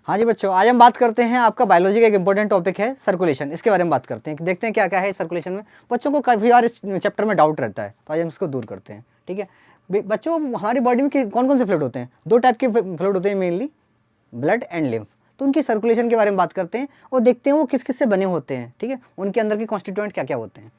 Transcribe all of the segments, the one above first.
हाँ जी बच्चों, आज हम बात करते हैं, आपका बायोलॉजी का एक इंपॉर्टेंट टॉपिक है सर्कुलेशन। इसके बारे में बात करते हैं, देखते हैं क्या क्या है सर्कुलेशन में। बच्चों को काफ़ी बार इस चैप्टर में डाउट रहता है, तो आज हम इसको दूर करते हैं। ठीक है बच्चों, हमारी बॉडी में कौन कौन से फ्लूइड होते हैं? दो टाइप के फ्लूइड होते हैं मेनली, ब्लड एंड लिम्फ। तो उनकी सर्कुलेशन के बारे में बात करते हैं और देखते हैं वो किस किस से बने होते हैं। ठीक है, उनके अंदर के कॉन्स्टिट्यूएंट क्या क्या होते हैं।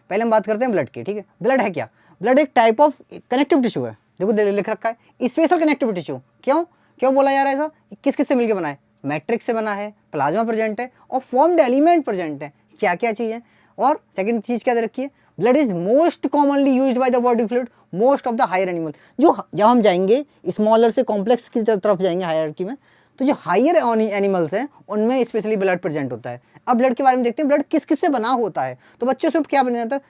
पहले हम बात करते हैं ब्लड की। ठीक है, ब्लड है क्या? ब्लड एक टाइप ऑफ कनेक्टिव टिश्यू है। देखो लिख रखा है स्पेशल कनेक्टिव टिश्यू। क्यों बोला जा रहा है ऐसा? किस किस से मिलकर बना है? मैट्रिक्स से बना है, प्लाज्मा प्रेजेंट है और फॉर्म्ड एलिमेंट प्रेजेंट है। क्या क्या चीज़ है? और सेकंड चीज़ क्या दे रखी है? Blood is most commonly used by the body fluid most of the higher animal. जो जब हम जाएंगे स्मॉलर से कॉम्प्लेक्स की तरफ जाएंगे हायरार्की में, तो जो हायर एनिमल्स हैं उनमें स्पेशली ब्लड प्रेजेंट होता है। अब ब्लड के बारे में देखते हैं, ब्लड किस किस से बना होता है। तो बच्चों से क्या बना जाता है?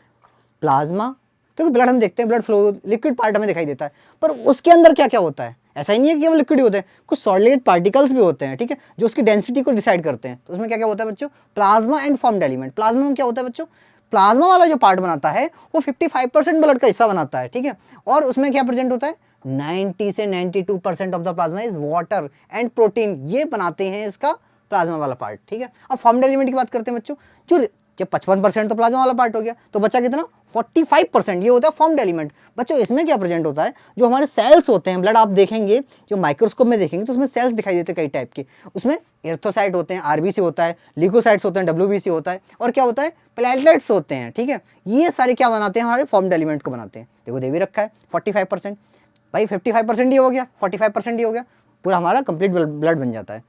प्लाज्मा। क्योंकि ब्लड हम देखते हैं, ब्लड फ्लो लिक्विड पार्ट हमें दिखाई देता है, पर उसके अंदर क्या क्या होता है? ऐसा ही नहीं है कि हम लिक्विड ही होते हैं, कुछ सॉलिड पार्टिकल्स भी होते हैं। ठीक है, जो उसकी डेंसिटी को डिसाइड करते हैं। तो उसमें क्या क्या होता है बच्चों? Plasma and formed element. Plasma में क्या होता है बच्चों? प्लाज्मा वाला जो पार्ट बनाता है वो 55% ब्लड का हिस्सा बनाता है। ठीक है, और उसमें क्या प्रेजेंट होता है? 90 से 92% of the plasma is water and protein. ये बनाते हैं इसका प्लाज्मा वाला पार्ट। ठीक है, अब फॉर्म्ड एलिमेंट की बात करते हैं बच्चों। जो जब 55% तो प्लाज्मा वाला पार्ट हो गया, तो बच्चा कितना? 45% ये होता है फॉर्म्ड एलिमेंट। बच्चों इसमें क्या प्रेजेंट होता है? जो हमारे सेल्स होते हैं, ब्लड आप देखेंगे जो माइक्रोस्कोप में देखेंगे तो उसमें सेल्स दिखाई देते हैं कई टाइप के। उसमें एर्थोसाइट होते हैं, आरबीसी होता है, ल्यूकोसाइट्स होते हैं, डब्ल्यूबीसी होता है, और क्या होता है? प्लेटलेट्स होते हैं। ठीक है, ये सारे क्या बनाते हैं? हमारे फॉर्म्ड एलिमेंट को बनाते हैं। देखो दे भी रखा है 45%। भाई 55% ही हो गया, 45% ही हो गया, पूरा हमारा कंप्लीट ब्लड बन जाता है।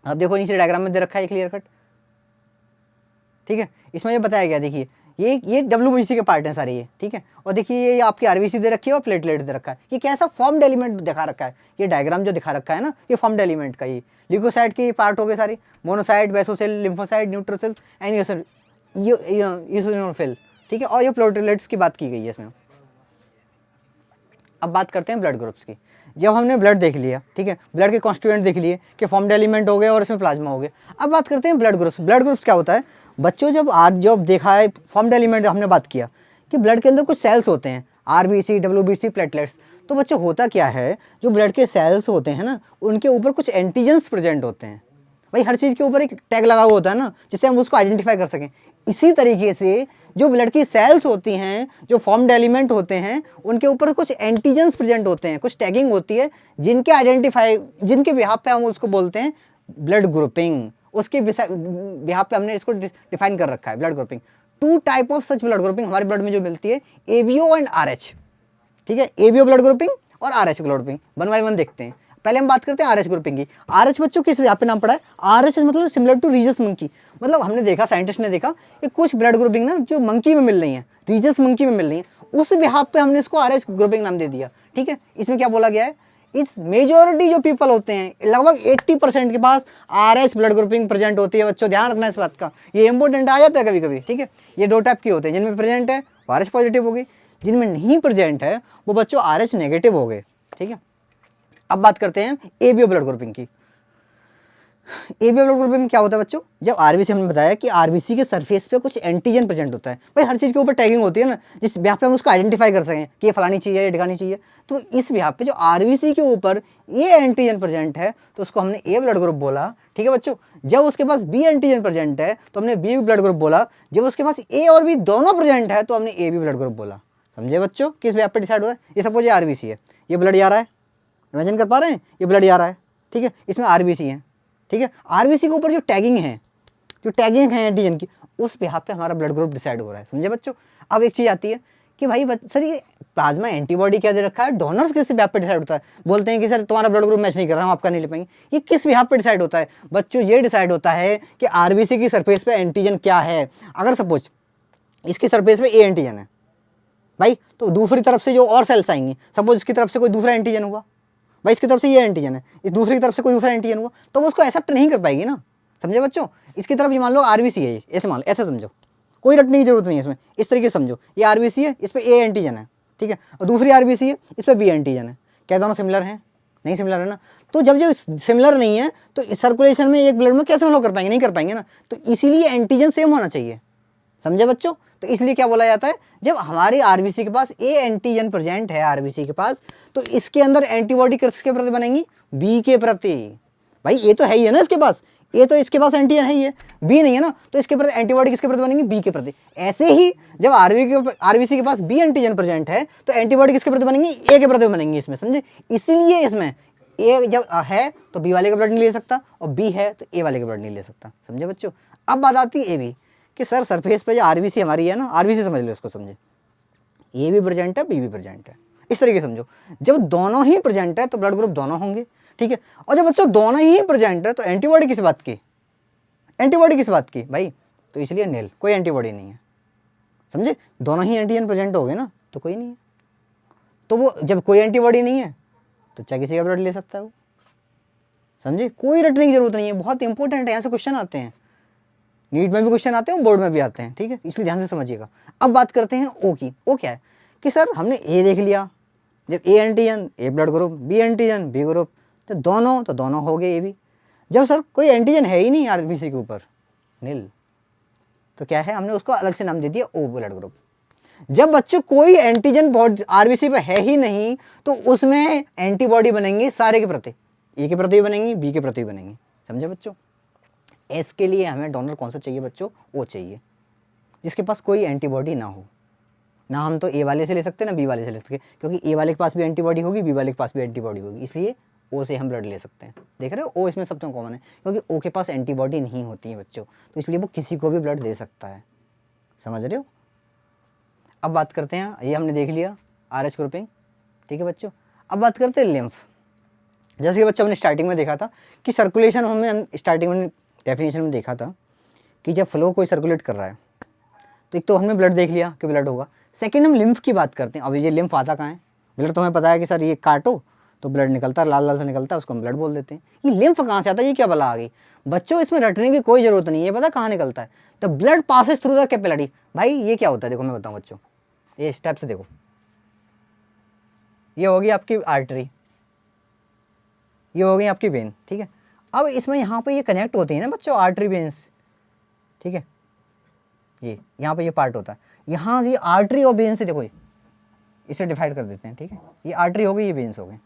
अब देखो नीचे डायग्राम में दे रखा है क्लियर कट। ठीक है, इसमें ये बताया गया, देखिए ये डब्ल्यूबीसी के पार्ट हैं सारे ये। ठीक है, और देखिए ये आपकी आरबीसी दे रखी है और प्लेटलेट दे रखा है। ये कैसा फॉर्म्ड एलिमेंट दिखा रखा है? ये डायग्राम जो दिखा रखा है ना, ये फॉर्म्ड एलिमेंट का ही ल्यूकोसाइट के पार्ट हो गए सारे, मोनोसाइट, बेसोसेल, लिम्फोसाइट, न्यूट्रोसेल एंड यूसिनोफिल। ठीक है, और ये प्लेटलेट्स की बात की गई है इसमें। अब बात करते हैं ब्लड ग्रुप्स की। जब हमने ब्लड देख लिया, ठीक है, ब्लड के कॉन्स्टिट्यूएंट देख लिए कि फॉर्म्ड एलिमेंट हो गए और इसमें प्लाज्मा हो गए। अब बात करते हैं ब्लड ग्रुप्स। ब्लड ग्रुप्स क्या होता है बच्चों? जब देखा है फॉर्म्ड एलिमेंट, हमने बात किया कि ब्लड के अंदर कुछ सेल्स होते हैं, आरबीसी, डब्ल्यूबीसी, प्लेटलेट्स। तो बच्चों होता क्या है, जो ब्लड के सेल्स होते हैं ना, उनके ऊपर कुछ एंटीजेंस प्रेजेंट होते हैं। भाई हर चीज़ के ऊपर एक टैग लगा हुआ होता है ना, जिससे हम उसको आइडेंटिफाई कर सकें। इसी तरीके से जो ब्लड की सेल्स होती हैं, जो फॉर्म्ड एलिमेंट होते हैं, उनके ऊपर कुछ एंटीजेंस प्रेजेंट होते हैं, कुछ टैगिंग होती है, जिनके बिहाफ पे हम उसको बोलते हैं ब्लड ग्रुपिंग। उसके बिहाफ पे हमने इसको डिफाइन कर रखा है blood grouping. Two type of such blood grouping हमारे ब्लड में जो मिलती है, एबीओ एंड आरएच। ठीक है, एबीओ ब्लड ग्रुपिंग और Rh blood grouping, one by one देखते हैं। पहले हम बात करते हैं आरएच ग्रुपिंग की। आरएच बच्चों किस यहाँ पे नाम पड़ा है? आरएच मतलब सिमिलर टू रीजस मंकी। मतलब हमने देखा, साइंटिस्ट ने देखा कि कुछ ब्लड ग्रुपिंग ना जो मंकी में मिल रही है, रीजस मंकी में मिल रही है, उस बिहाफ पे हमने इसको आरएच ग्रुपिंग नाम दे दिया। ठीक है, इसमें क्या बोला गया है? इस मेजोरिटी जो पीपल होते हैं, लगभग 80% के पास आरएच ब्लड ग्रुपिंग प्रेजेंट होती है। बच्चों ध्यान रखना इस बात का, ये इंपॉर्टेंट आ जाता है कभी कभी। ठीक है, ये दो टाइप के होते हैं, जिनमें प्रेजेंट है वो आरएच पॉजिटिव हो गई, जिनमें नहीं प्रेजेंट है वो बच्चों आरएच नेगेटिव हो गए। ठीक है, अब बात करते हैं एबीओ ब्लड ग्रुपिंग की। एबीओ ब्लड ग्रुपिंग में क्या होता है बच्चों? जब आरबीसी, हमने बताया कि आरबीसी के सरफेस पे कुछ एंटीजन प्रेजेंट होता है। भाई हर चीज़ के ऊपर टैगिंग होती है ना, जिस बिहाफ पे हम उसको आइडेंटिफाई कर सकें कि ये फलानी चीज़ है, ये ढिकानी चीज़ है। तो इस बिहाफ पे जो आरबीसी के ऊपर ये एंटीजन प्रेजेंट है, तो उसको हमने ए ब्लड ग्रुप बोला। ठीक है बच्चों, जब उसके पास बी एंटीजन प्रेजेंट है तो हमने बी ब्लड ग्रुप बोला। जब उसके पास ए और बी दोनों प्रेजेंट है तो हमने ए बी ब्लड ग्रुप बोला। समझे बच्चों, किस बिहाफ पे डिसाइड होता है? ये सपोज ये आरबीसी है, ये ब्लड जा रहा है, इमेजिन कर पा रहे हैं, ये ब्लड जा रहा है। ठीक है, इसमें आरबीसी है। ठीक है, आरबीसी के ऊपर जो टैगिंग है एंटीजन की, उस बिहाफ पे हमारा ब्लड ग्रुप डिसाइड हो रहा है। समझे बच्चों। अब एक चीज़ आती है कि भाई सर ये प्लाज्मा एंटीबॉडी क्या दे रखा है, डोनर्स किस बिहाफ पे डिसाइड होता है? बोलते हैं कि सर तुम्हारा ब्लड ग्रुप मैच नहीं कर रहा, हम आपका नहीं ले पाएंगे। ये किस बिहाफ पे डिसाइड होता है बच्चों? ये डिसाइड होता है कि आरबीसी की सरफेस पे एंटीजन क्या है। अगर सपोज इसकी सरफेस पे ए एंटीजन है भाई, तो दूसरी तरफ से जो और सेल्स आएंगी, सपोज इसकी तरफ से कोई दूसरा एंटीजन हुआ, भाई इसकी तरफ से ये एंटीजन है, इस दूसरी की तरफ से कोई दूसरा एंटीजन हुआ, तो वो उसको एक्सेप्ट नहीं कर पाएगी ना। समझे बच्चों। इसकी तरफ ये मान लो आरबीसी है, ऐसे मान लो, ऐसे समझो, कोई रटने की जरूरत नहीं है इसमें। इस तरीके से समझो, ये आरबीसी है, इस पर ए एंटीजन है, ठीक है, और दूसरी आरबीसी है, इस पर बी एंटीजन है। क्या दोनों सिमिलर हैं? नहीं सिमिलर है ना। तो जब सिमिलर नहीं है तो सर्कुलेशन में एक ब्लड में कैसे फ्लो कर पाएंगे? नहीं कर पाएंगे ना। तो इसीलिए एंटीजन सेम होना चाहिए। समझे बच्चों। तो इसलिए क्या बोला जाता है, जब हमारी आरबीसी के पास ए एंटीजन प्रेजेंट है आरबीसी के पास, तो इसके अंदर एंटीबॉडी किसके प्रति बनेंगी? बी के प्रति। भाई ए तो है ही है ना इसके पास, ए तो इसके पास एंटीजन है ही है, बी नहीं है ना, तो इसके प्रति एंटीबॉडी किसके प्रति बनेंगी, बी के प्रति। ऐसे ही जब आरबीसी के पास बी एंटीजन प्रेजेंट है तो एंटीबॉडी किसके प्रति बनेंगी, ए के प्रति बनेंगी इसमें, समझे। इसीलिए इसमें ए जब है तो बी वाले का ब्लड नहीं ले सकता, और बी है तो ए वाले का ब्लड नहीं ले सकता, समझे बच्चों। अब बात आती है ए बी कि सर सरफेस पे जो आरबीसी हमारी है ना, आरबीसी समझ लो इसको, समझे, ए भी प्रेजेंट है, बी भी प्रेजेंट है, इस तरीके समझो। जब दोनों ही प्रेजेंट है तो ब्लड ग्रुप दोनों होंगे, ठीक है। और जब बच्चों दोनों ही प्रेजेंट है तो एंटीबॉडी किस बात की, एंटीबॉडी किस बात की भाई, तो इसलिए नील, कोई एंटीबॉडी नहीं है, समझे। दोनों ही एंटीजन प्रेजेंट हो गए ना तो कोई नहीं है। तो वो जब कोई एंटीबॉडी नहीं है तो चाहे किसी का ब्लड ले सकता है वो, समझे। कोई रटने की जरूरत नहीं है, बहुत इंपॉर्टेंट है, यहाँ से क्वेश्चन आते हैं, नीट में भी क्वेश्चन आते हैं, बोर्ड में भी आते हैं, ठीक है, इसलिए ध्यान से समझिएगा। अब बात करते हैं ओ की। ओ क्या है कि सर हमने ए देख लिया, जब A antigen A blood group, B antigen B group, तो दोनों हो गए ए बी। जब सर कोई एंटीजन है ही नहीं आरबीसी के ऊपर, नील, तो क्या है, हमने उसको अलग से नाम दे दिया ओ ब्लड ग्रुप। जब बच्चों कोई एंटीजन आरबीसी पे है ही नहीं तो उसमें एंटीबॉडी बनेंगी सारे के प्रति, ए के प्रति बनेंगी, बी के प्रति बनेंगी, समझे बच्चों। एस के लिए हमें डोनर कौन सा चाहिए बच्चों, ओ चाहिए, जिसके पास कोई एंटीबॉडी ना हो। ना हम तो ए वाले से ले सकते ना बी वाले से ले सकते, क्योंकि ए वाले के पास भी एंटीबॉडी होगी, बी वाले के पास भी एंटीबॉडी होगी, इसलिए ओ से हम ब्लड ले सकते हैं। देख रहे हो, ओ इसमें सबसे कॉमन है, क्योंकि ओ के पास एंटीबॉडी नहीं होती है बच्चों, तो इसलिए वो किसी को भी ब्लड दे सकता है, समझ रहे हो। अब बात करते हैं, ये हमने देख लिया आर एच ग्रुपिंग, ठीक है बच्चों। अब बात करते हैं लिम्फ। जैसे कि बच्चों हमने स्टार्टिंग में देखा था कि सर्कुलेशन, हम स्टार्टिंग में डेफिनेशन में देखा था कि जब फ्लो कोई सर्कुलेट कर रहा है तो एक तो हमने ब्लड देख लिया कि ब्लड होगा। सेकंड हम लिम्फ की बात करते हैं। अब ये लिम्फ आता कहाँ है, ब्लड तो हमें पता है कि सर ये काटो तो ब्लड निकलता है, लाल लाल से निकलता है, उसको हम ब्लड बोल देते हैं। ये लिम्फ कहाँ से आता है, ये क्या बला आ गई बच्चों, इसमें रटने की कोई जरूरत नहीं है, पता कहाँ निकलता है, the blood passes through the capillary. भाई ये क्या होता है, देखो मैं बताऊँ बच्चों, ये स्टेप से देखो, ये होगी आपकी आर्टरी, ये हो गई आपकी वेन, ठीक है। अब इसमें यहाँ पे ये कनेक्ट होती है ना बच्चों, आर्टरी वेन्स, ठीक है, ये यहाँ पे ये पार्ट होता है, यहाँ से आर्टरी और वेन से देखो इसे डिवाइड कर देते हैं, ठीक है। ये आर्टरी हो गई, ये वेन्स हो गए,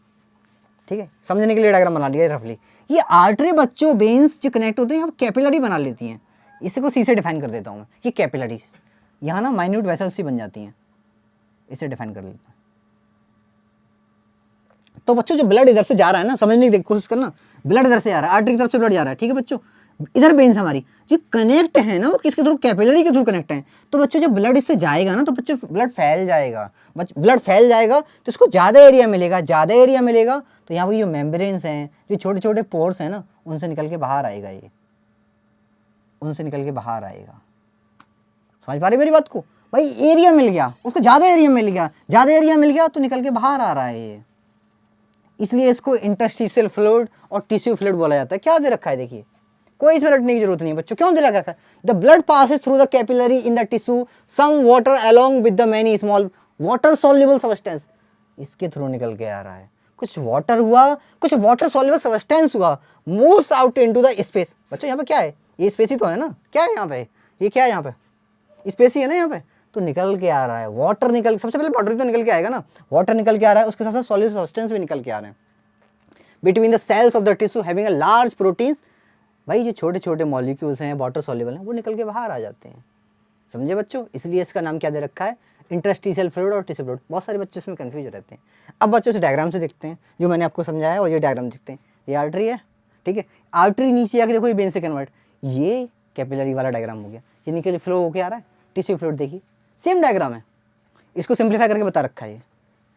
ठीक है, समझने के लिए डायग्राम बना लिया रफली। ये आर्टरी बच्चों वेन्स जो कनेक्ट होते हैं यहाँ कैपिलरी बना लेती हैं, इसे को सी से डिफाइन कर देता हूँ मैं, ये कैपिलरी यहाँ ना माइन्यूट वेसल्स सी बन जाती हैं, इसे डिफाइन कर लेता हूँ। तो बच्चों जो ब्लड इधर से जा रहा है ना, समझने की कोशिश करना, ब्लड इधर से जा रहा है, आर्टरी की तरफ से ब्लड जा रहा है, ठीक है बच्चों। इधर वेन्स हमारी जो कनेक्ट है ना वो किसके थ्रू, कैपिलरी के थ्रू कनेक्ट है। तो बच्चों जब ब्लड इससे जाएगा ना तो बच्चों ब्लड फैल जाएगा, ब्लड फैल जाएगा तो इसको ज़्यादा एरिया मिलेगा, ज़्यादा एरिया मिलेगा तो यहाँ पर जो मेम्ब्रेन्स हैं, जो छोटे छोटे पोर्स हैं ना, उनसे निकल के बाहर आएगा, ये उनसे निकल के बाहर आएगा। समझ पा रही मेरी बात को, भाई एरिया मिल गया उसको, ज़्यादा एरिया मिल गया, ज़्यादा एरिया मिल गया तो निकल के बाहर आ रहा है ये, इसलिए इसको इंटरस्टिशियल फ्लूइड और टिश्यू फ्लूइड बोला जाता है। क्या दे रखा है देखिए, कोई इसमें रटने की जरूरत नहीं है बच्चों, क्यों दे रखा है, the blood passes through the capillary in the tissue, some water along with the many small water soluble substance, इसके थ्रू निकल के आ रहा है। कुछ वाटर हुआ, कुछ वाटर सॉल्युबल सब्सटेंस हुआ, moves out into the space. बच्चों यहाँ पे क्या है, ये स्पेस ही तो है ना, क्या है यहाँ पे, ये क्या है यहाँ पे, स्पेस ही है ना यहाँ पे, तो निकल के आ रहा है वाटर, निकल, सबसे पहले वाटर तो निकल के आएगा ना, वाटर निकल के आ रहा है, उसके साथ साथ सॉल्युबल सब्सटेंस भी निकल के आ रहे हैं between the cells of the tissue having a large proteins. भाई जो छोटे छोटे मॉलिक्यूल्स हैं, वाटर सॉल्युबल हैं, वो निकल के बाहर आ जाते हैं, समझे बच्चों। इसलिए इसका नाम क्या दे रखा है, इंटरस्टिशियल फ्लूइड और टिश्यू फ्लूइड। बहुत सारे बच्चे इसमें कंफ्यूज रहते हैं। अब बच्चों से डायग्राम से देखते हैं, जो मैंने आपको समझाया है और ये डायग्राम देखते हैं, ये आर्टरी है, ठीक है, आर्टरी नीचे आके देखो ये वेन से कन्वर्ट, ये कैपिलरी वाला डायग्राम हो गया, ये नीचे फ्लो होके आ रहा है, टिश्यू फ्लूइड देखिए सेम डायग्राम है, इसको सिंप्लीफाई करके बता रखा है ये,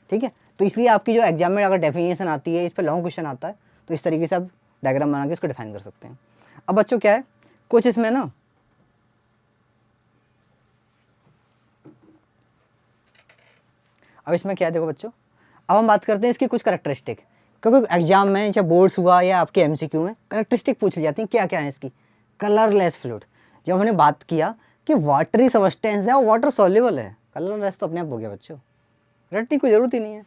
ठीक है। तो इसलिए आपकी जो एग्जाम में अगर डेफिनेशन आती है, इस पर लॉन्ग क्वेश्चन आता है, तो इस तरीके से आप डायग्राम बना के इसको डिफाइन कर सकते हैं। अब बच्चों क्या है, कुछ इसमें ना अब इसमें क्या है देखो बच्चों, अब हम बात करते हैं इसकी कुछ करैक्टरिस्टिक, क्योंकि एग्जाम में चाहे बोर्ड्स हुआ या आपके एमसीक्यू में करैक्टरिस्टिक पूछ ली जाती हैं, क्या क्या है इसकी। कलरलेस फ्लूइड, जब हमने बात किया कि वाटरी सब्सटेंस है और वाटर सॉल्युबल है, कलरलेस तो अपने आप हो गया बच्चों, रटने की कोई जरूरत ही नहीं है।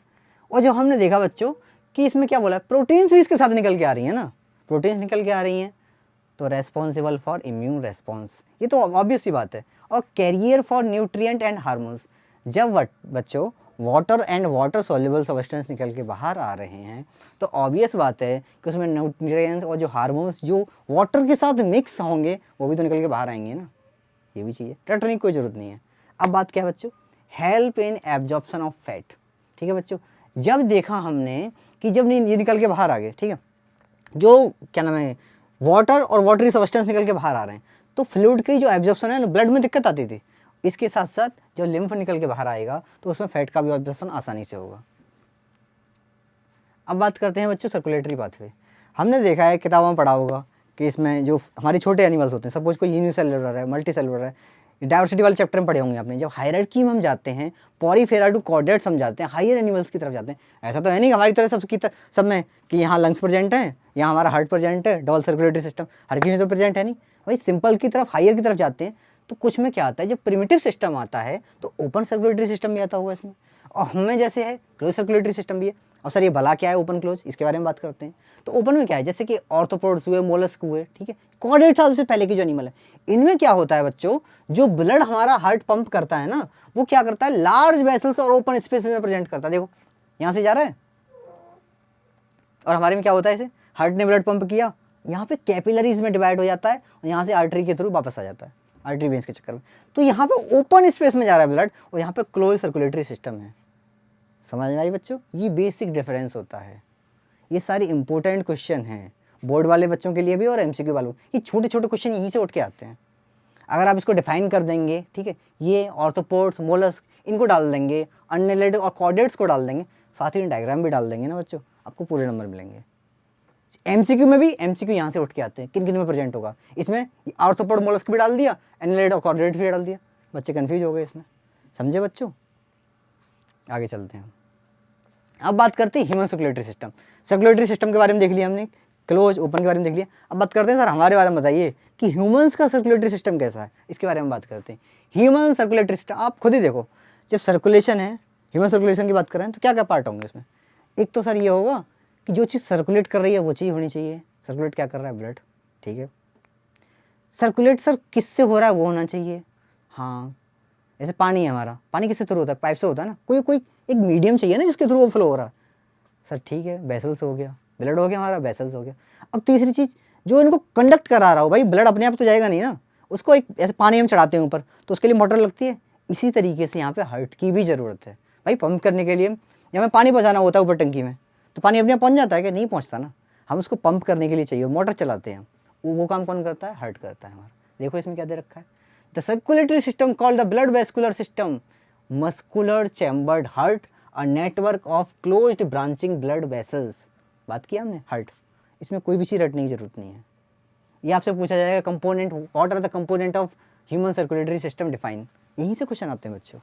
और जब हमने देखा बच्चों कि इसमें क्या बोला, प्रोटीन्स भी इसके साथ निकल के आ रही हैं ना, प्रोटीन्स निकल के आ रही हैं, तो रेस्पॉन्सिबल फॉर इम्यून रेस्पॉन्स, ये तो ऑब्वियस सी बात है, और carrier for nutrient and hormones. जब बच्चों water and water soluble substance निकल के बाहर आ रहे हैं, तो ऑब्वियस बात है कि उसमें न्यूट्रिएंट्स और जो हार्मोन्स जो वाटर के साथ मिक्स होंगे वो भी तो निकल के बाहर आएंगे ना, ये भी चाहिए, रटने की कोई ज़रूरत नहीं है। अब बात क्या है बच्चों, help in absorption of fat. ठीक है बच्चों, जब देखा हमने कि जब ये निकल के बाहर आ गए, ठीक है, जो क्या नाम है वाटर और वाटरी सब्सटेंस निकल के बाहर आ रहे हैं, तो फ्लूइड की जो एब्जॉर्प्शन है ना, ब्लड में दिक्कत आती थी। इसके साथ साथ जब लिम्फ निकल के बाहर आएगा तो उसमें फैट का भी एब्जॉर्प्शन आसानी से होगा। अब बात करते हैं बच्चों सर्कुलेटरी पाथवे। हमने देखा है, किताबों में पढ़ा होगा कि इसमें जो हमारे छोटे एनिमल्स होते हैं, सपोज कोई यूनिसेलुलर है, मल्टी सेलुलर है, डाइवर्सिटी वाले चैप्टर में पढ़े होंगे आपने। जब हायरार्की में हम जाते हैं, पॉरीफेरा टू कॉर्डेट्स हम जाते हैं, हायर एनिमल्स की तरफ जाते हैं। ऐसा तो है नहीं हमारी तरह सब में कि यहाँ लंग्स प्रेजेंट हैं, यहाँ हमारा हार्ट प्रेजेंट है, डबल सर्कुलेटरी सिस्टम, हर किसी में तो प्रेजेंट है नहीं। वही सिंपल की तरफ, हायर की तरफ जाते हैं तो कुछ में क्या आता है, जब प्रिमिटिव सिस्टम आता है तो ओपन सर्कुलेटरी सिस्टम भी आता होगा इसमें, और हमें जैसे है क्लोज सर्कुलेटरी सिस्टम भी है। और सर ये भला क्या है ओपन क्लोज, इसके बारे में बात करते हैं। तो ओपन में क्या है, जैसे कि ऑर्थोपोड्स हुए, मोलस्क हुए, ठीक है, कॉर्डेट्स से पहले की जो एनिमल है, इनमें क्या होता है बच्चों, जो ब्लड हमारा हार्ट पंप करता है ना, वो क्या करता है, लार्ज वेसल्स और ओपन स्पेसेस में प्रेजेंट करता है। देखो यहाँ से जा रहा है, और हमारे में क्या होता है, इसे हार्ट ने ब्लड पंप किया, यहाँ पे कैपिलरीज में डिवाइड हो जाता है और यहाँ से आर्टरी के थ्रू वापस आ जाता है, आर्टरी वेन्स के चक्कर में। तो यहाँ पे ओपन स्पेस में जा रहा है ब्लड, और यहाँ पे क्लोज सर्कुलेटरी सिस्टम है। समझ में आई बच्चों, ये बेसिक डिफरेंस होता है। ये सारे इंपॉर्टेंट क्वेश्चन हैं बोर्ड वाले बच्चों के लिए भी और एमसीक्यू वालों, ये छोटे छोटे क्वेश्चन यहीं से उठ के आते हैं। अगर आप इसको डिफाइन कर देंगे, ठीक है, ये ऑर्थोपोड्स, मोलस्क, इनको डाल देंगे, अन्नेलिड और कॉर्डेट्स को डाल देंगे, साथ ही डायग्राम भी डाल देंगे ना बच्चों, आपको पूरे नंबर मिलेंगे। एमसीक्यू में भी, एमसीक्यू यहाँ से उठ के आते हैं, किन किन में प्रेजेंट होगा, इसमें ऑर्थोपोड मोलस्क भी डाल दिया, अन्नेलिड और कॉर्डेट्स भी डाल दिया, बच्चे कन्फ्यूज हो गए इसमें। समझे बच्चों, आगे चलते हैं। अब बात करते हैं human circulatory system. Circulatory system के बारे में देख लिया हमने, क्लोज ओपन के बारे में देख लिया। अब बात करते हैं सर हमारे बारे में बताइए कि ह्यूमंस का सर्कुलेटरी सिस्टम कैसा है, इसके बारे में बात करते हैं। ह्यूमन सर्कुलेटरी सिस्टम आप खुद ही देखो, जब सर्कुलेशन है, ह्यूमन सर्कुलेशन की बात कर रहे हैं, तो क्या क्या पार्ट होंगे इसमें। एक तो सर ये होगा कि जो चीज़ सर्कुलेट कर रही है वो चीज़ होनी चाहिए। सर्कुलेट क्या कर रहा है, ब्लड, ठीक है। सर्कुलेट सर किससे हो रहा है वो होना चाहिए। हाँ, जैसे पानी है हमारा, पानी किससे थ्रू होता है, पाइप से होता है ना, कोई एक मीडियम चाहिए ना जिसके थ्रू वो फ्लो हो रहा है। सर ठीक है, वेसल्स हो गया, ब्लड हो गया हमारा, वेसल्स हो गया। अब तीसरी चीज़, जो इनको कंडक्ट करा रहा हो, भाई ब्लड अपने आप तो जाएगा नहीं ना, उसको एक ऐसे पानी हम चढ़ाते हैं ऊपर, तो उसके लिए मोटर लगती है। इसी तरीके से यहाँ पे हार्ट की भी ज़रूरत है भाई, पंप करने के लिए या हमें पानी पहुँचाना होता है ऊपर टंकी में, तो पानी अपने आप पहुँच जाता है कि नहीं पहुँचता ना, हम उसको पंप करने के लिए चाहिए, मोटर चलाते हैं, वो काम कौन करता है, हार्ट करता है हमारा। देखो इसमें क्या दे रखा है, the circulatory system called the blood vascular system, muscular chambered heart, a network of closed branching blood vessels. बात किया हमने हार्ट, इसमें कोई भी चीज़ रटने की जरूरत नहीं है। ये आपसे पूछा जाएगा component, what are the component of human circulatory system define, यहीं से क्वेश्चन आते हैं बच्चों।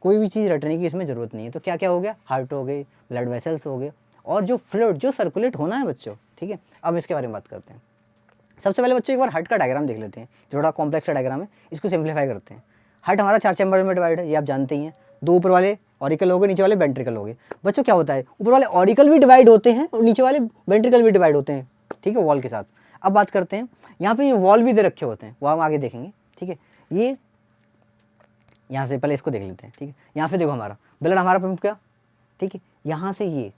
कोई भी चीज़ रटने की इसमें ज़रूरत नहीं है। तो क्या क्या हो गया, हार्ट हो गए, ब्लड वेसल्स हो गए, और जो फ्लूइड जो सर्कुलेट होना है बच्चों, ठीक है। अब इसके बारे में बात करते हैं। सबसे पहले बच्चों एक बार हार्ट का डायग्राम देख लेते हैं, थोड़ा कॉम्प्लेक्स डायग्राम है, इसको सिंप्लीफाई करते हैं। हार्ट हमारा 4 चैम्बर में डिवाइड है, ये आप जानते ही हैं। 2 ऊपर वाले ऑरिकल हो गए, नीचे वाले वेंट्रिकल हो गए। बच्चों क्या होता है, ऊपर वाले ऑरिकल भी डिवाइड होते हैं और नीचे वाले वेंट्रिकल भी डिवाइड होते हैं, ठीक है, वॉल के साथ। अब बात करते हैं, यहाँ पे ये वॉल भी दे रखे होते हैं, वो हम आगे देखेंगे, ठीक है। ये यहाँ से पहले इसको देख लेते हैं, ठीक है। यहाँ से देखो हमारा ब्लड हमारा पंप किया, ठीक है। यहाँ से ये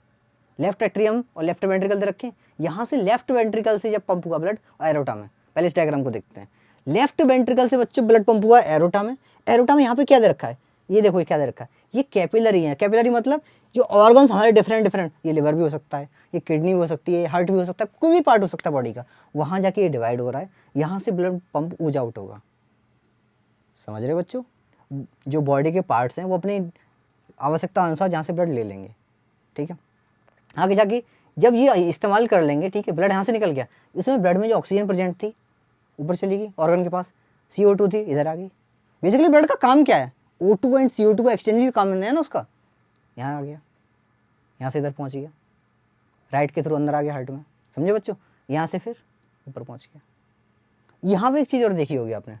लेफ्ट एट्रियम और लेफ्ट वेंट्रिकल दे रखे हैं, यहाँ से लेफ्ट वेंट्रिकल से जब पंप हुआ ब्लड एरोटा में, पहले इस डायग्राम को देखते हैं। लेफ्ट वेंट्रिकल से बच्चों ब्लड पंप हुआ एरोटा में, एरोटा में यहाँ पे क्या दे रखा है, ये देखो ये क्या दे रखा है, ये कैपिलरी है। कैपिलरी मतलब जो ऑर्गन्स हमारे डिफरेंट, ये लिवर भी हो सकता है, ये किडनी भी हो सकती है, हार्ट भी हो सकता है, कोई भी पार्ट हो सकता है बॉडी का, वहाँ जाके ये डिवाइड हो रहा है, यहाँ से ब्लड पंप ऊज आउट होगा। समझ रहे बच्चों, जो बॉडी के पार्ट्स हैं वो अपनी आवश्यकता अनुसार जहाँ से ब्लड ले लेंगे, ठीक है। आगे जाके जब ये इस्तेमाल कर लेंगे, ठीक है, ब्लड यहाँ से निकल गया, इसमें ब्लड में जो ऑक्सीजन प्रेजेंट थी ऊपर चली गई ऑर्गन के पास, CO2 थी इधर आ गई। बेसिकली ब्लड का काम क्या है, O2 एंड CO2 का एक्सचेंज का काम है ना उसका। यहाँ आ गया, यहाँ से इधर पहुँच गया, राइट के थ्रू अंदर आ गया हार्ट में, समझे बच्चों। यहाँ से फिर ऊपर पहुँच गया। यहाँ पे एक चीज़ और देखी होगी आपने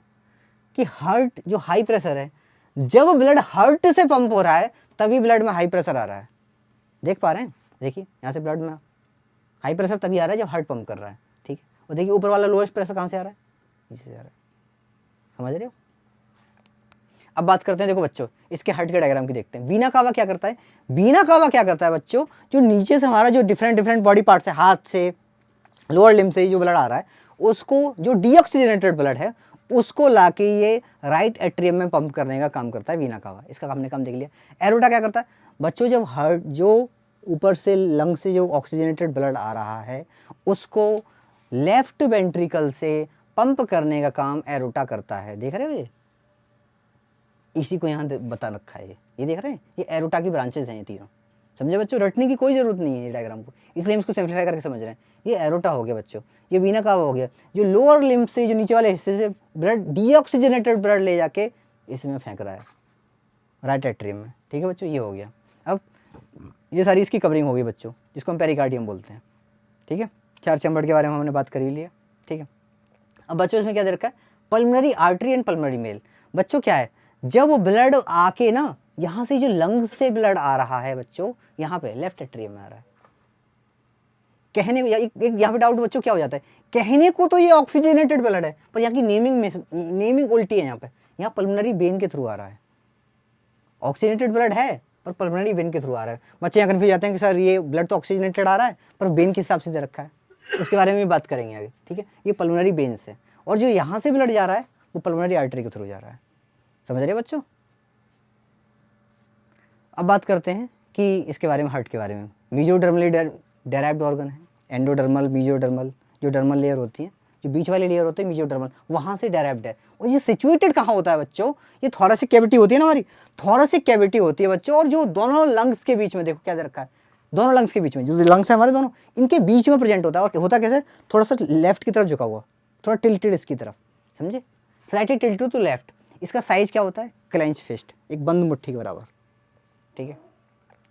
कि हार्ट जो हाई प्रेशर है, जब ब्लड हार्ट से पंप हो रहा है तभी ब्लड में हाई प्रेशर आ रहा है। देख पा रहे हैं, देखिए यहाँ से ब्लड में हाई प्रेशर तभी आ रहा है जब हार्ट पंप कर रहा है, ठीक है। और देखिए ऊपर वाला लोएस्ट प्रेशर कहाँ से आ रहा है, नीचे से आ रहा है, समझ रहे हो। अब बात करते हैं, देखो बच्चों इसके हार्ट के डायग्राम की देखते हैं। वीना कावा क्या करता है, वीना कावा क्या करता है बच्चों, जो नीचे से हमारा जो डिफरेंट डिफरेंट बॉडी पार्ट्स है, हाथ से लोअर लिम्ब से जो ब्लड आ रहा है, उसको जो डीऑक्सीजनेटेड ब्लड है उसको लाके ये राइट एट्रियम में पंप करने का काम करता है वीना कावा। इसका हमने काम देख लिया। एरोटा क्या करता है बच्चों, जब हार्ट जो ऊपर से लंग से जो ऑक्सीजनेटेड ब्लड आ रहा है उसको लेफ्ट वेंट्रिकल से पंप करने का काम एरोटा करता है। देख रहे हो ये, इसी को यहाँ बता रखा है, ये देख रहे हैं, ये एरोटा की ब्रांचेस हैं ये तीनों। समझे बच्चों, रटने की कोई जरूरत नहीं है ये डायग्राम को, इसलिए हम इसको सिंप्लीफाई करके समझ रहे हैं। ये एरोटा हो गया बच्चों, ये वीना कावा हो गया, जो लोअर लिम्ब से जो नीचे वाले हिस्से से ब्लड डीऑक्सीजनेटेड ब्लड ले जाके इसमें फेंक रहा है राइट एट्रियम में। ठीक है बच्चों, ये हो गया। अब ये सारी इसकी कवरिंग हो गई बच्चों, जिसको हम पेरिकार्डियम बोलते हैं। ठीक है, 4 चैम्बर के बारे में हमने बात कर ही लिया। ठीक है, अब बच्चों इसमें क्या दे रखा है, pulmonary artery and pulmonary mail. बच्चों क्या है, जब वो ब्लड आके ना यहाँ से जो लंग्स से ब्लड आ रहा है बच्चों, यहाँ पे लेफ्ट एट्रियम में आ रहा है। कहने को एक यहाँ पे डाउट बच्चों क्या हो जाता है, कहने को तो ये ऑक्सीजनेटेड ब्लड है, पर यहाँ की नेमिंग उल्टी है। यहाँ पल्मोनरी वेन के थ्रू आ रहा है। ऑक्सीजनेटेड ब्लड है पर पल्मोनरी वेन के थ्रू आ रहा है। बच्चे यहाँ कन्फ्यूज जाते हैं कि सर ये ब्लड तो ऑक्सीजनेटेड आ रहा है पर वेन के हिसाब से दे रखा है, उसके बारे में भी बात करेंगे आगे। ठीक है, ये पल्मोनरी वेन से, और जो यहाँ से ब्लड जा रहा है वो पल्मोनरी आर्टरी के थ्रू जा रहा है। समझ रहे बच्चों। अब बात करते हैं कि इसके बारे में, हार्ट के बारे में। मीजोडर्मली डेराइव्ड ऑर्गन है, एंडोडर्मल, मीजोडर्मल, जो डर्मल लेयर होती है, जो बीच वाली लेयर होती है मीजोडर्मल, वहाँ से डेराइव्ड है। और ये सिचुएटेड कहाँ होता है बच्चों, ये थोरेसिक कैविटी होती है ना हमारी, थोरेसिक कैविटी होती है बच्चों, और जो दोनों लंग्स के बीच में, देखो क्या दे रखा है, दोनों लंग्स के बीच में, जो लंग्स है हमारे दोनों, इनके बीच में प्रेजेंट होता है। और होता कैसे, थोड़ा सा लेफ्ट की तरफ झुका हुआ, थोड़ा टिल्टेड इसकी तरफ, समझे, स्लाइटली टिल्टेड टू लेफ्ट। इसका साइज क्या होता है, क्लेंच फिस्ट, एक बंद मुट्ठी के बराबर। ठीक है,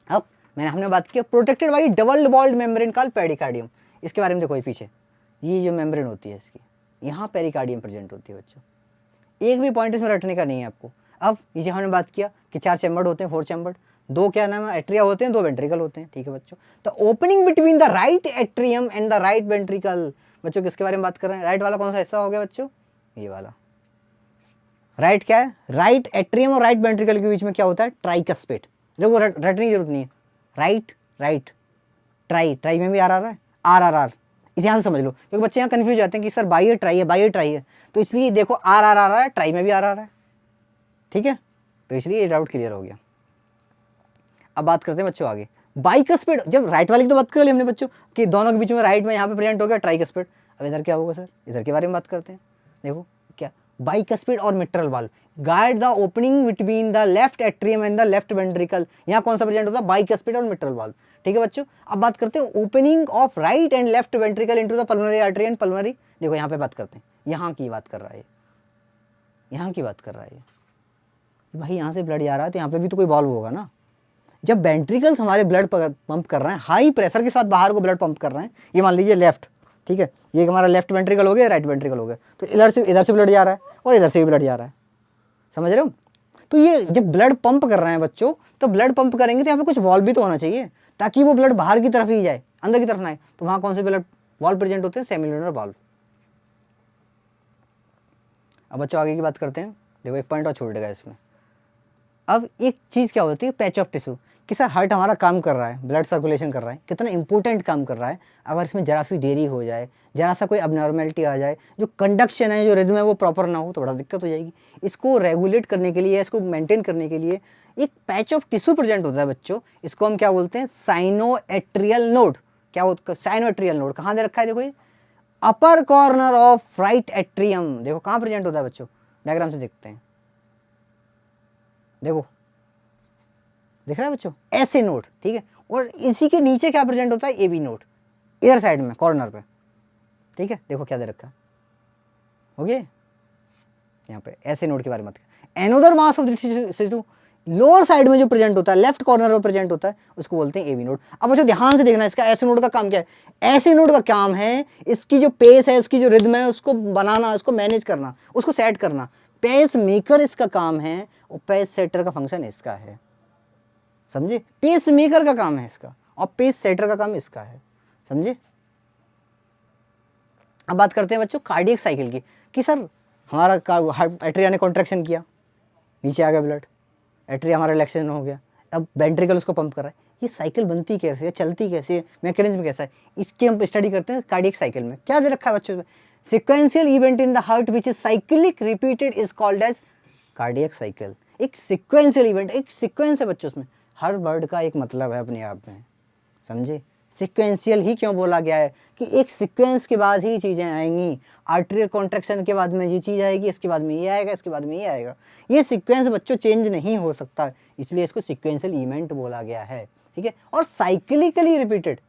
अब हमने बात की protected by double walled membrane called pericardium. इसके बारे में देखो, ये पीछे ये जो मेम्ब्रेन होती है इसकी, यहाँ पेरिकार्डियम प्रेजेंट होती है बच्चों। एक भी पॉइंट इसमें रटने का नहीं है आपको। अब ये हमने बात किया कि 4 चैम्बर होते हैं, 4 चैम्बर, 2 क्या नाम है, एट्रिया होते हैं, 2 वेंट्रिकल होते हैं। ठीक है बच्चों, तो opening between the right atrium and the right ventricle, बच्चों किसके बारे में बात कर रहे हैं, राइट वाला कौन सा हिस्सा हो गया बच्चों, ये वाला। राइट क्या है, राइट एट्रियम और राइट वेंट्रिकल के बीच में क्या होता है, ट्राइकस्पिड। देखो रटने की जरूरत नहीं है, राइट राइट, ट्राई में भी आर है, आर, इसे यहाँ से समझ लो, क्योंकि बच्चे यहाँ कंफ्यूज जाते हैं कि सर बाई ट्राई है, बाई ट्राई है, तो इसलिए देखो आर आ रहा है, ट्राई में भी आर आ रहा है। ठीक है, तो इसलिए ये डाउट क्लियर हो गया। अब बात करते हैं बच्चों आगे, बाइकस्पिड। जब राइट वाली तो बात कर ली हमने बच्चों कि दोनों के बीच में राइट में यहाँ पे प्रेजेंट हो गया ट्राइकस्पिड। अब इधर क्या होगा सर, इधर के बारे में बात करते हैं। देखो क्या, बाइकस्पिड और mitral valve guide the opening between the left atrium and the left ventricle. यहाँ कौन सा प्रेजेंट होता है, बाइकस्पिड और मिट्रल वाल्व। ठीक है बच्चों, अब बात करते हैं opening of right and left ventricle into the pulmonary artery and pulmonary. देखो यहाँ पे बात करते हैं, यहाँ की बात कर रहा है, यहाँ की बात कर रहा है भाई, यहाँ से ब्लड जा रहा है तो यहाँ पे भी तो कोई वाल्व होगा ना। जब वेंट्रिकल्स हमारे ब्लड पंप कर रहे हैं, हाई प्रेशर के साथ बाहर को ब्लड पंप कर रहे हैं, ये मान लीजिए लेफ्ट, ठीक है, ये हमारा लेफ्ट वेंट्रिकल हो गया, राइट वेंट्रिकल हो गया, तो इधर से ब्लड जा रहा है और इधर से भी ब्लड जा रहा है। समझ रहे हो, तो ये जब ब्लड पंप कर रहे हैं बच्चों, तो ब्लड पंप करेंगे तो यहाँ पे कुछ वॉल्व भी तो होना चाहिए ताकि वो ब्लड बाहर की तरफ ही जाए, अंदर की तरफ ना आए। तो वहाँ कौन से ब्लड वॉल्व प्रेजेंट होते हैं, सेमिलुनर वॉल्व। अब बच्चों आगे की बात करते हैं। देखो एक पॉइंट और छूटेगा इसमें। अब एक चीज़ क्या होती है, पैच ऑफ टिश्यू, कि सर हार्ट हमारा काम कर रहा है, ब्लड सर्कुलेशन कर रहा है, कितना इंपॉर्टेंट काम कर रहा है, अगर इसमें जरा सी देरी हो जाए, जरा सा कोई अबनॉर्मेलिटी आ जाए, जो कंडक्शन है, जो रिदम है वो प्रॉपर ना हो, तो बड़ा दिक्कत हो जाएगी। इसको रेगुलेट करने के लिए, इसको मेंटेन करने के लिए एक पैच ऑफ टिश्यू प्रेजेंट होता है बच्चों। इसको हम क्या बोलते हैं, साइनोएट्रियल नोड। क्या होता है साइनोएट्रियल नोड, कहाँ दे रखा है, देखो ये अपर कॉर्नर ऑफ राइट एट्रियम। देखो कहाँ प्रेजेंट होता है बच्चों, डायग्राम से देखते हैं, देखो दिख रहा है बच्चों, ऐसे नोड। ठीक है, और इसी के नीचे क्या प्रेजेंट होता है, ए बी नोड, इधर साइड में कॉर्नर पे। ठीक है, देखो क्या दे रखा है, हो गया यहाँ पे ऐसे नोड के बारे में बात करें। Another mass of tissue lower side में जो प्रेजेंट होता है, लेफ्ट कॉर्नर में प्रेजेंट होता है, उसको बोलते हैं ए बी नोड। अब बच्चों ध्यान से देखना, इसका ऐसे नोड का काम क्या है। ऐसे नोड का काम है इसकी जो पेस है, इसकी जो रिदम है, उसको बनाना, उसको मैनेज करना, उसको सेट करना। पेस मेकर इसका काम है और पेस सेटर का फंक्शन इसका है, समझे। पेस मेकर का काम है इसका और पेस सेटर का काम इसका है, समझे। अब बात करते हैं बच्चों कार्डियक साइकिल की, कि सर हमारा हार्ट एट्रिया ने कॉन्ट्रैक्शन किया, नीचे आ गया ब्लड, एट्रिया हमारा रिलैक्सेशन हो गया, अब वेंट्रिकल उसको पंप कर रहा है। ये साइकिल बनती कैसे है, चलती कैसे है, मैकेनिज्म कैसा है, इसकी हम स्टडी करते हैं कार्डियक साइकिल में। क्या दे रखा है बच्चों में, sequential event in the heart which is cyclic repeated is called as cardiac cycle. एक सिक्वेंशियल इवेंट, एक सीक्वेंस है बच्चों उसमें, हर वर्ड का एक मतलब है अपने आप में, समझे। सिक्वेंशियल ही क्यों बोला गया है कि एक सीक्वेंस के बाद ही चीज़ें आएंगी, आर्टरियल कॉन्ट्रैक्शन के बाद में ये चीज़ आएगी, इसके बाद में ये आएगा, इसके बाद में ये आएगा। ये सीक्वेंस बच्चों चेंज नहीं हो सकता, इसलिए इसको सिक्वेंशियल इवेंट बोला गया है, ठीक है। और साइक्लिकली रिपीटेड,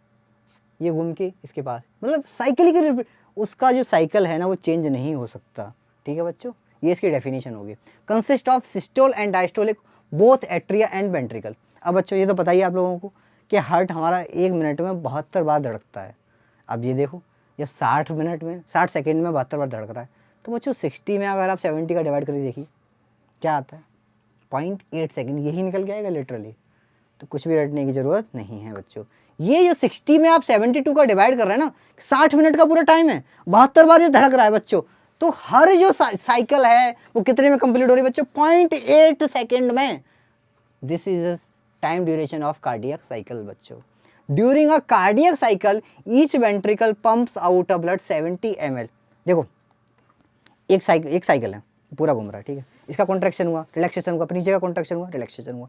ये घूम के इसके पास, मतलब साइक्लिकली रिपीट, उसका जो साइकिल है ना वो चेंज नहीं हो सकता, ठीक है बच्चों। ये इसकी डेफिनेशन होगी। Consist of systole and diastolic both atria and ventricle. अब बच्चों ये तो पता ही आप लोगों को कि हार्ट हमारा 1 मिनट में 72 बार धड़कता है। अब ये देखो, जब 60 मिनट में 60 सेकेंड में 72 बार धड़क रहा है, तो बच्चों 60 में अगर आप 70 का डिवाइड करके देखिए क्या आता है, 0.8 सेकेंड, यही निकल के आएगा लिटरली। तो कुछ भी रटने की ज़रूरत नहीं है बच्चों। ये जो 60 में आप 72 का डिवाइड कर रहे हैं ना, 60 मिनट का पूरा टाइम है, 72 बार ये धड़क रहा है बच्चों। तो हर जो साइकिल है वो कितने में कंप्लीट हो रही है बच्चों, 0.8 सेकेंड में। This is time duration of cardiac cycle बच्चों। During a cardiac cycle each ventricle pumps out a blood 70 ml। देखो एक साइकिल है, पूरा घूम रहा है, ठीक है। इसका कॉन्ट्रैक्शन हुआ, रिलैक्सेशन हुआ, नीचे का कॉन्ट्रैक्शन हुआ, रिलैक्सेशन हुआ,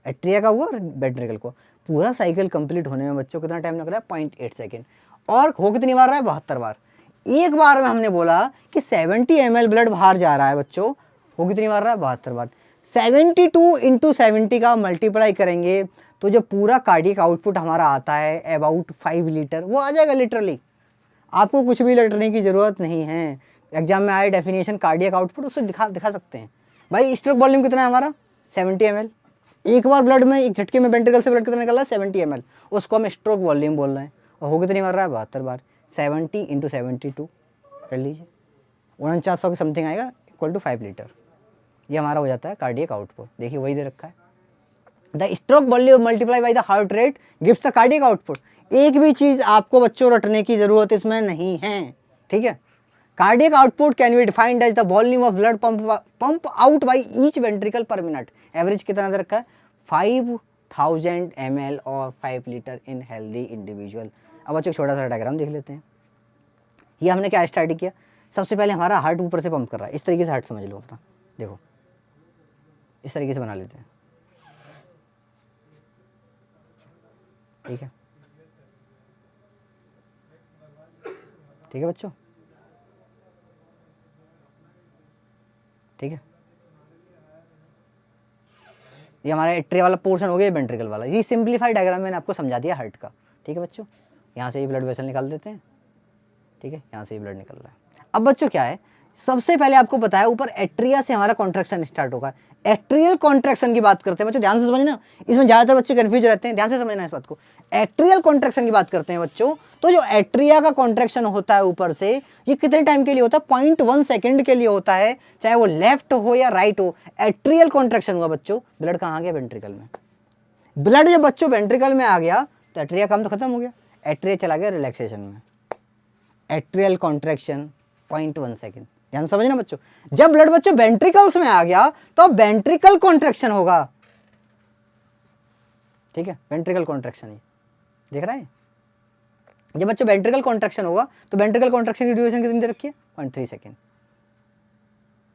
एट्रिया का हुआ और वेंट्रिकल को। पूरा साइकिल कंप्लीट होने में बच्चों कितना टाइम लग रहा है, 0.8 सेकेंड। और हो कितनी बार रहा है, 72 बार। एक बार में हमने बोला कि 70 ml ब्लड बाहर जा रहा है बच्चों, हो कितनी बार रहा है, 72 बार। 72 × 70 का मल्टीप्लाई करेंगे तो जो पूरा कार्डियक आउटपुट हमारा आता है अबाउट 5 लीटर, वो आ जाएगा लिटरली। आपको कुछ भी लटने की ज़रूरत नहीं है। एग्जाम में आए डेफिनेशन कार्डियक आउटपुट, उससे दिखा सकते हैं। भाई स्ट्रोक वॉल्यूम कितना है हमारा, 70 ml। एक बार ब्लड में, एक झटके में वेंट्रिकल से ब्लड कितना निकल रहा है, 70 ml, उसको हम स्ट्रोक वॉल्यूम बोल रहे हैं। और हो कितनी बार रहा है, 72 बार। 70 × 72 कर लीजिए, 4900 के समथिंग आएगा, इक्वल टू 5 लीटर। ये हमारा हो जाता है कार्डियक आउटपुट। देखिए वही दे रखा है, the stroke volume multiply by the heart rate gives the cardiac output. एक भी चीज़ आपको बच्चों रटने की ज़रूरत इसमें नहीं है, ठीक है। Cardiac output can be defined as the volume of blood pump out by each ventricle per minute. Average कितना दे रखा है, 5000 ml और 5 लीटर इन हेल्दी इंडिविजुअल। अब बच्चों छोटा सा डायग्राम देख लेते हैं। ये हमने क्या स्टडी किया, सबसे पहले हमारा हार्ट ऊपर से पंप कर रहा है, इस तरीके से हार्ट समझ लो अपना, देखो इस तरीके से बना लेते हैं, ठीक है, ठीक है बच्चों, ठीक है। ये हमारा एट्रिया वाला पोर्शन हो गया, वेंट्रिकल वाला। ये सिंप्लीफाइड डायग्राम मैंने आपको समझा दिया हार्ट का, ठीक है बच्चों। यहाँ से ये ब्लड वेसल निकाल देते हैं, ठीक है, यहाँ से ये ब्लड निकल रहा है। अब बच्चों क्या है, सबसे पहले आपको पता है ऊपर एट्रिया से हमारा कॉन्ट्रैक्शन स्टार्ट होगा। एट्रियल कॉन्ट्रैक्शन की बात करते हैं बच्चों, ध्यान से समझना, इसमें ज़्यादातर बच्चे कंफ्यूज रहते हैं, ध्यान से समझना इस बात को। एट्रियल कॉन्ट्रैक्शन की बात करते हैं बच्चों, तो जो एट्रिया का कॉन्ट्रैक्शन होता है ऊपर से, ये कितने टाइम के लिए होता है, 0.1 सेकेंड के लिए होता है, चाहे वो लेफ्ट हो या राइट हो। एट्रियल कॉन्ट्रैक्शन हुआ बच्चों, ब्लड कहाँ आ गया, वेंट्रिकल में। ब्लड जब बच्चों वेंट्रिकल में आ गया तो एट्रिया काम तो खत्म हो गया, एट्रिया चला गया रिलैक्सेशन में। एट्रियल कॉन्ट्रैक्शन 0.1 सेकेंड, ध्यान समझना बच्चों। जब ब्लड बच्चों वेंट्रिकल्स में आ गया तो वेंट्रिकल कॉन्ट्रैक्शन होगा, ठीक है, वेंट्रिकल कॉन्ट्रैक्शन ही देख रहा है। जब बच्चों वेंट्रिकल कॉन्ट्रैक्शन होगा तो वेंट्रिकल कॉन्ट्रैक्शन की ड्यूरेशन कितनी दे रखी है, 0.3 सेकेंड,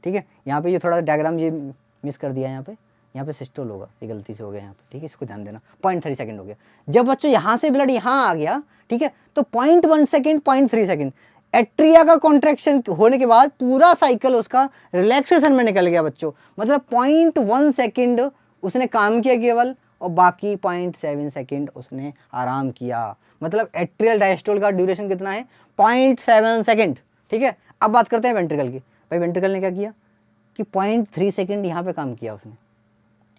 ठीक है। यहाँ पे ये थोड़ा डायग्राम ये मिस कर दिया, यहाँ पे सिस्टोल होगा, ये गलती से हो गया यहाँ पे, ठीक है, इसको ध्यान देना। 0.3 सेकेंड हो गया। जब बच्चों यहाँ से ब्लड यहाँ आ गया, ठीक है, तो 0.1 सेकेंड, 0.3 सेकेंड। एट्रिया का कॉन्ट्रैक्शन होने के बाद पूरा साइकिल उसका रिलैक्सेशन में निकल गया बच्चों, मतलब 0.1 सेकेंड उसने काम किया केवल, और बाकी 0.7 सेकेंड उसने आराम किया। मतलब एट्रियल डायस्टोल का ड्यूरेशन कितना है, 0.7 सेकेंड, ठीक है। अब बात करते हैं वेंट्रिकल की। भाई वेंट्रिकल ने क्या किया कि 0.3 सेकेंड यहाँ पे काम किया उसने।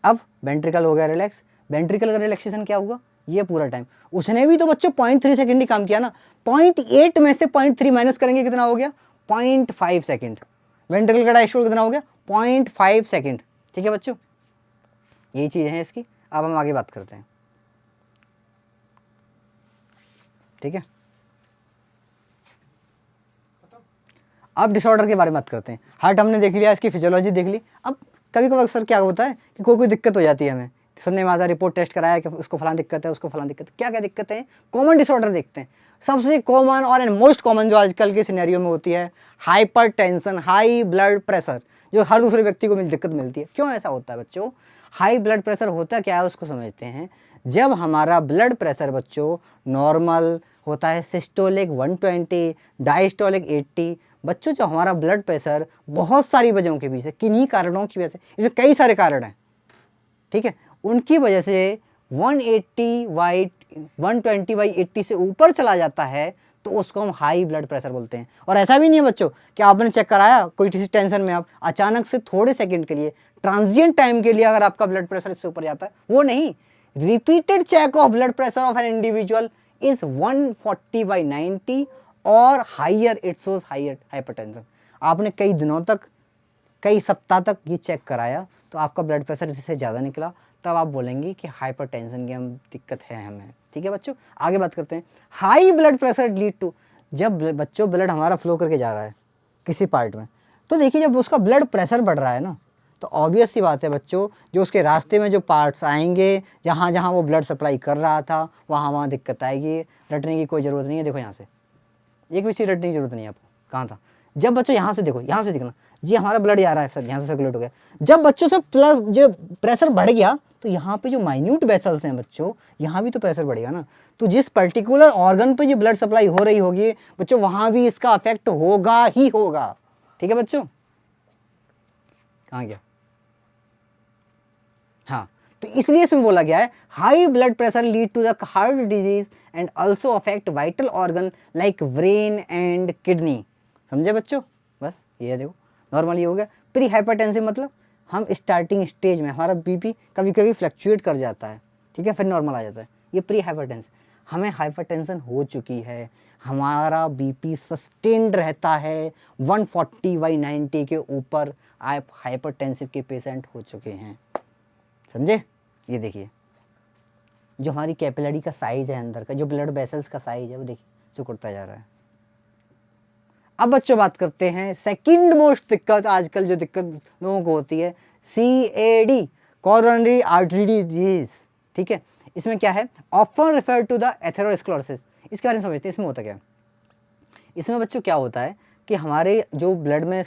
अब वेंट्रिकल हो गया रिलैक्स, वेंट्रिकल का रिलैक्सेशन क्या हुआ, ये पूरा टाइम उसने भी तो बच्चों 0.3 सेकेंड ही काम किया ना। 0.8 में से 0.3 माइनस करेंगे कितना हो गया, 0.5 सेकेंड। वेंट्रिकल का डायस्टोल कितना हो गया, 0.5 सेकेंड, ठीक है बच्चों, यही चीज़ है इसकी। अब हम आगे बात करते हैं, ठीक है। अब डिसऑर्डर के बारे में बात करते हैं। हार्ट हमने देख लिया, इसकी फिजियोलॉजी देख ली, अब कभी कभी अक्सर क्या होता है कि कोई दिक्कत हो जाती है, हमें सुनने में आता है, रिपोर्ट टेस्ट कराया कि उसको फलां दिक्कत है, उसको फलां दिक्कत है, क्या क्या दिक्कतें हैं, कॉमन डिसऑर्डर देखते हैं। सबसे कॉमन और एंड मोस्ट कॉमन जो आजकल के सिनेरियो में होती है, hyper tension, high blood pressure, जो हर दूसरे व्यक्ति को दिक्कत मिलती है। क्यों ऐसा होता है बच्चों? हाई ब्लड प्रेशर होता क्या है उसको समझते हैं। जब हमारा ब्लड प्रेशर बच्चों नॉर्मल होता है, सिस्टोलिक 120, डायस्टोलिक 80, बच्चों जो हमारा ब्लड प्रेशर बहुत सारी वजहों के बीच है, किन्हीं कारणों की वजह से, इसमें कई सारे कारण हैं, ठीक है, उनकी वजह से 120/80 से ऊपर चला जाता है तो उसको हम हाई ब्लड प्रेशर बोलते हैं। और ऐसा भी नहीं है बच्चों कि आपने चेक कराया, कोई किसी टेंशन में आप अचानक से थोड़े सेकंड के लिए, ट्रांजिएंट टाइम के लिए अगर आपका ब्लड प्रेशर इससे ऊपर जाता है, वो नहीं। Repeated check of blood pressure of an individual is 140/90 और higher, it shows higher hypertension. आपने कई दिनों तक, कई सप्ताह तक ये चेक कराया तो आपका ब्लड प्रेशर इससे ज़्यादा निकला, तब आप बोलेंगे कि हाइपरटेंशन की हम दिक्कत है हमें। ठीक है बच्चों, आगे बात करते हैं। High blood pressure lead to, जब बच्चों ब्लड हमारा फ्लो करके जा रहा है किसी पार्ट में, तो देखिए जब उसका ब्लड प्रेशर बढ़ रहा है ना, तो ऑब्वियस सी बात है बच्चों, जो उसके रास्ते में जो पार्ट्स आएंगे, जहाँ जहाँ वो ब्लड सप्लाई कर रहा था वहाँ वहाँ दिक्कत आएगी। रटने की कोई ज़रूरत नहीं है। देखो यहाँ से एक भी चीज़ रटने की जरूरत नहीं है आपको। कहाँ था? जब बच्चों यहाँ से देखो, यहाँ से दिखना जी, हमारा ब्लड जा रहा है सर, यहाँ से सर्कुलेट हो गया। जब बच्चों से प्लस जो प्रेशर बढ़ गया तो यहाँ पे जो माइन्यूट वेसल्स हैं बच्चों, यहाँ भी तो प्रेशर बढ़ेगा ना। तो जिस पर्टिकुलर ऑर्गन पे जो ब्लड सप्लाई हो रही होगी बच्चों, वहाँ भी इसका अफेक्ट होगा ही होगा। ठीक है बच्चों, कहाँ गया? हाँ, तो इसलिए इसमें बोला गया है high blood pressure lead to the heart disease and also affect vital organ like brain and kidney. समझे बच्चों? बस ये देखो, नॉर्मल ये हो गया। प्री हाइपरटेंसिव मतलब हम स्टार्टिंग स्टेज में हमारा बीपी कभी कभी फ्लक्चुएट कर जाता है, ठीक है, फिर नॉर्मल आ जाता है, ये प्री हाइपरटेंसिव। हमें हाइपरटेंशन हो चुकी है, हमारा बीपी सस्टेन्ड रहता है 140/90 के ऊपर, आप हाइपरटेंसिव के पेशेंट हो चुके हैं। समझे? ये देखिए जो हमारी कैपिलरी का साइज है अंदर का, जो ब्लड वेसल्स का साइज है, वो देखिए सिकुड़ता जा रहा है। अब बच्चों बात करते हैं सेकंड मोस्ट दिक्कत, आजकल जो दिक्कत लोगों को होती है, CAD, कोरोनरी आर्टरी डिजीज। ठीक है, इसमें क्या है? Often refer to the atherosclerosis. इसके बारे में समझते हैं, इसमें होता क्या है। इसमें बच्चों क्या होता है कि हमारे जो ब्लड में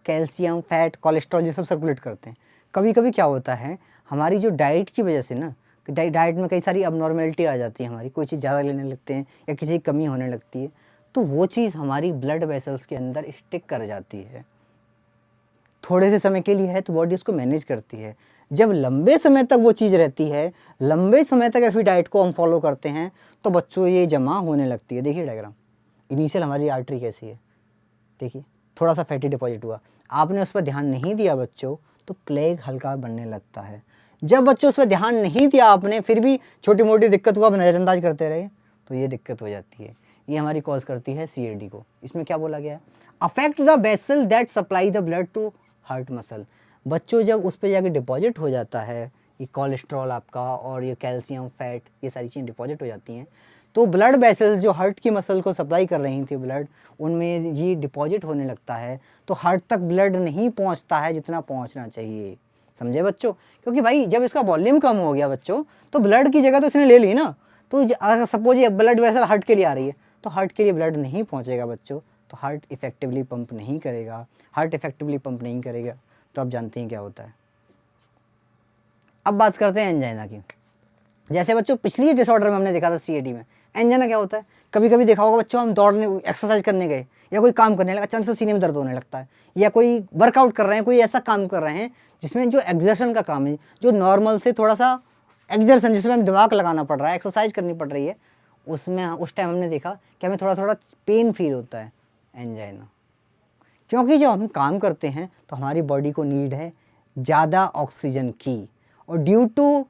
कैल्शियम, फैट, कोलेस्ट्रॉल ये सब सर्कुलेट करते हैं। कभी कभी क्या होता है, हमारी जो डाइट की वजह से ना, डाइट में कई सारी अबनॉर्मेलिटी आ जाती है, हमारी कोई चीज़ ज़्यादा लेने लगते हैं या किसी की कमी होने लगती है, तो वो चीज़ हमारी ब्लड वेसल्स के अंदर स्टिक कर जाती है। थोड़े से समय के लिए है तो बॉडी उसको मैनेज करती है। जब लंबे समय तक वो चीज़ रहती है, लंबे समय तक ऐसी डाइट को हम फॉलो करते हैं, तो बच्चों ये जमा होने लगती है। देखिए डायग्राम, इनिशियल हमारी आर्टरी कैसी है, देखिए थोड़ा सा फैटी डिपॉजिट हुआ, आपने उस पर ध्यान नहीं दिया बच्चों, तो प्लेग हल्का बनने लगता है। जब बच्चों उस पर ध्यान नहीं दिया आपने, फिर भी छोटी मोटी दिक्कत को आप नज़रअंदाज करते रहे, तो ये दिक्कत हो जाती है। ये हमारी कॉज करती है CAD को। इसमें क्या बोला गया है? Affect the vessel that supply the blood to heart muscle. बच्चों जब उस पर जाके डिपॉजिट हो जाता है, ये कोलेस्ट्रॉल आपका और ये कैल्शियम, फैट, ये सारी चीज़ें डिपॉजिट हो जाती हैं, तो ब्लड वेसल्स जो हार्ट की मसल को सप्लाई कर रही थी ब्लड, उनमें ये डिपॉजिट होने लगता है, तो हार्ट तक ब्लड नहीं पहुंचता है जितना पहुंचना चाहिए। समझे बच्चों? क्योंकि भाई जब इसका वॉल्यूम कम हो गया बच्चों, तो ब्लड की जगह तो इसने ले ली ना। तो अगर सपोज ये ब्लड वेसल हार्ट के लिए आ रही है, तो हार्ट के लिए ब्लड नहीं पहुंचेगा बच्चों, तो हार्ट इफेक्टिवली पंप नहीं करेगा। हार्ट इफेक्टिवली पंप नहीं करेगा तो आप जानते हैं क्या होता है। अब बात करते हैं एंजाइना की। जैसे बच्चों पिछली डिसऑर्डर में हमने देखा था CAD में, एंजाइना क्या होता है? कभी कभी देखा होगा बच्चों, हम दौड़ने, एक्सरसाइज करने गए या कोई काम करने लगा, अचानक से सीने में दर्द होने लगता है, या कोई वर्कआउट कर रहे हैं, कोई ऐसा काम कर रहे हैं जिसमें जो एग्जर्शन का काम है, जो नॉर्मल से थोड़ा सा एग्जर्शन, जिसमें हमें दिमाग लगाना पड़ रहा है, एक्सरसाइज करनी पड़ रही है, उसमें उस टाइम हमने देखा कि हमें थोड़ा थोड़ा पेन फील होता है, एंजाइना। क्योंकि जब हम काम करते हैं तो हमारी बॉडी को नीड है ज़्यादा ऑक्सीजन की, और ड्यू टू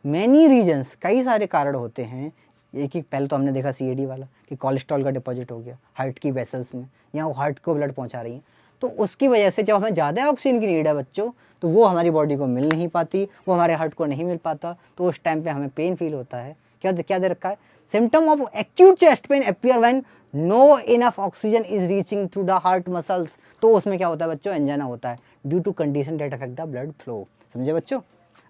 मैनी रीजन्स, कई सारे कारण होते हैं। एक ही पहले तो हमने देखा CAD वाला कि कोलेस्ट्रॉल का डिपॉजिट हो गया हार्ट की वेसल्स में, या वो हार्ट को ब्लड पहुंचा रही है, तो उसकी वजह से जब हमें ज़्यादा ऑक्सीजन की नीड है बच्चों, तो वो हमारी बॉडी को मिल नहीं पाती, वो हमारे हार्ट को नहीं मिल पाता, तो उस टाइम पे हमें पेन फील होता है। क्या दे रखा है? Symptom of acute chest pain appear when no enough oxygen is reaching through the heart muscles, तो उसमें क्या होता है बच्चों, एंजाइना होता है due to condition that affect the blood flow. समझे बच्चों।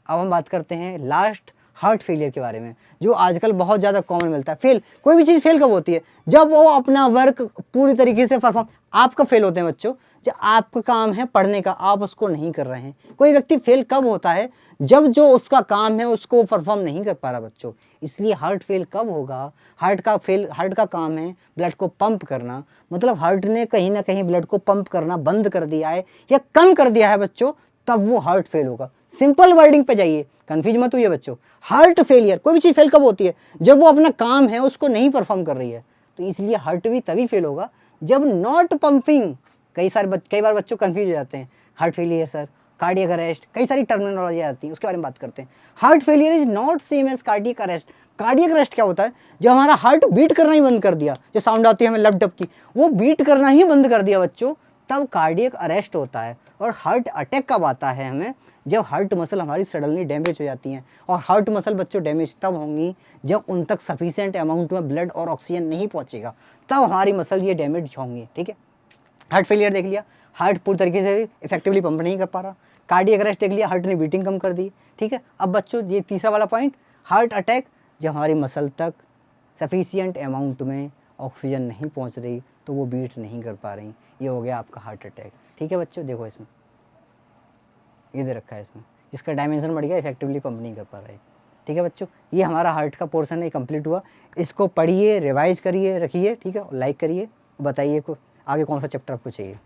अब हम बात करते हैं लास्ट हार्ट फेलियर के बारे में, जो आजकल बहुत ज़्यादा कॉमन मिलता है। फेल, कोई भी चीज़ फेल कब होती है, जब वो अपना वर्क पूरी तरीके से परफॉर्म, आप कब फेल होते हैं बच्चों, जब आपका काम है पढ़ने का, आप उसको नहीं कर रहे हैं। कोई व्यक्ति फेल कब होता है, जब जो उसका काम है उसको परफॉर्म नहीं कर पा रहा बच्चों। इसलिए हार्ट फेल कब होगा, हार्ट का काम है ब्लड को पंप करना, मतलब हार्ट ने कहीं ना कहीं ब्लड को पंप करना बंद कर दिया है या कम कर दिया है बच्चों, तब वो हार्ट फेल होगा। सिंपल वर्डिंग पे जाइए, कंफ्यूज मत होइए बच्चों। हार्ट फेलियर, कोई भी चीज़ फेल कब होती है, जब वो अपना काम है उसको नहीं परफॉर्म कर रही है। तो इसलिए हार्ट भी तभी फेल होगा जब नॉट पंपिंग। कई बार बच्चों कंफ्यूज हो जाते हैं, heart failure sir, cardiac arrest, कई सारी टर्मिनोलॉजी आती है, उसके बारे में बात करते हैं। Heart failure is not same as cardiac arrest. Cardiac arrest क्या होता है, जब हमारा हार्ट बीट करना ही बंद कर दिया, जो साउंड आती है हमें लप डप की, वो बीट करना ही बंद कर दिया बच्चों, तब कार्डियक अरेस्ट होता है। और हार्ट अटैक कब आता है हमें, जब हार्ट मसल हमारी सडनली डैमेज हो जाती हैं। और हार्ट मसल बच्चों डैमेज तब होंगी जब उन तक सफिशिएंट अमाउंट में ब्लड और ऑक्सीजन नहीं पहुंचेगा, तब हमारी मसल ये डैमेज होंगी। ठीक है, हार्ट फेलियर देख लिया, हार्ट पूरी तरीके से इफेक्टिवली पंप नहीं कर पा रहा। कार्डियक अरेस्ट देख लिया, हार्ट ने बीटिंग कम कर दी। ठीक है, अब बच्चों ये तीसरा वाला पॉइंट, हार्ट अटैक, जब हमारी मसल तक सफिशिएंट अमाउंट में ऑक्सीजन नहीं पहुंच रही तो वो बीट नहीं कर पा रही, ये हो गया आपका हार्ट अटैक। ठीक है बच्चों, देखो इसमें ये दे रखा है, इसमें इसका डायमेंशन बढ़ गया, इफेक्टिवली पंप नहीं कर पा रहा है। ठीक है बच्चों, ये हमारा हार्ट का पोर्शन है, कंप्लीट हुआ। इसको पढ़िए, रिवाइज करिए, रखिए। ठीक है, लाइक करिए, बताइए को आगे कौन सा चैप्टर आपको चाहिए।